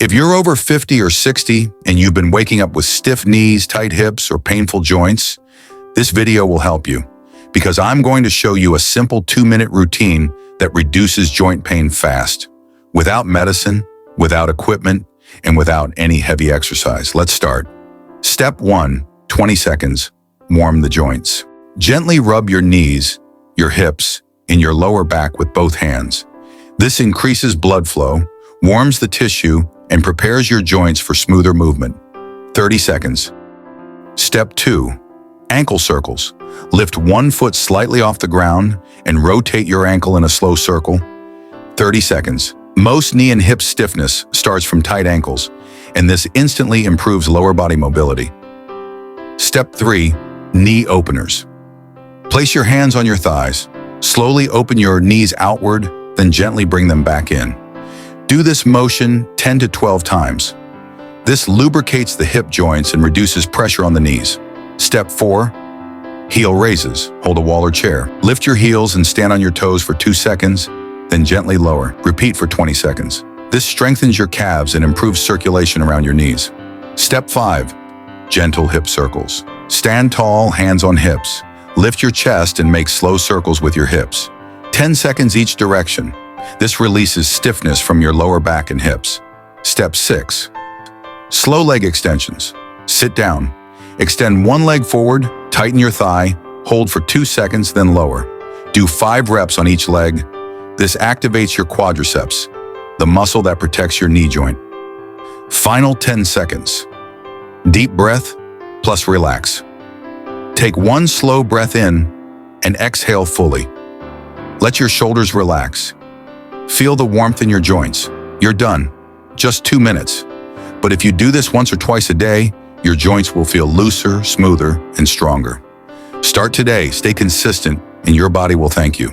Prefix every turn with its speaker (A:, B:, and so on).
A: If you're over 50 or 60 and you've been waking up with stiff knees, tight hips, or painful joints, this video will help you because I'm going to show you a simple 2-minute routine that reduces joint pain fast, without medicine, without equipment, and without any heavy exercise. Let's start. Step 1, 20 seconds. Warm the joints. Gently rub your knees, your hips, and your lower back with both hands. This increases blood flow, warms the tissue, and prepares your joints for smoother movement. 30 seconds. Step 2, ankle circles. Lift one foot slightly off the ground and rotate your ankle in a slow circle. 30 seconds. Most knee and hip stiffness starts from tight ankles, and this instantly improves lower body mobility. Step 3, knee openers. Place your hands on your thighs. Slowly open your knees outward, then gently bring them back in. Do this motion 10 to 12 times. This lubricates the hip joints and reduces pressure on the knees. Step 4, heel raises. Hold a wall or chair. Lift your heels and stand on your toes for 2 seconds, then gently lower. Repeat for 20 seconds. This strengthens your calves and improves circulation around your knees. Step 5, gentle hip circles. Stand tall, hands on hips. Lift your chest and make slow circles with your hips. 10 seconds each direction. This releases stiffness from your lower back and hips. Step 6, slow leg extensions. Sit down. Extend one leg forward, tighten your thigh, hold for 2 seconds, then lower. Do 5 reps on each leg. This activates your quadriceps, the muscle that protects your knee joint. Final 10 seconds. Deep breath, plus relax. Take one slow breath in and exhale fully. Let your shoulders relax. Feel the warmth in your joints. You're done. Just 2 minutes. But if you do this once or twice a day, your joints will feel looser, smoother, and stronger. Start today, stay consistent, and your body will thank you.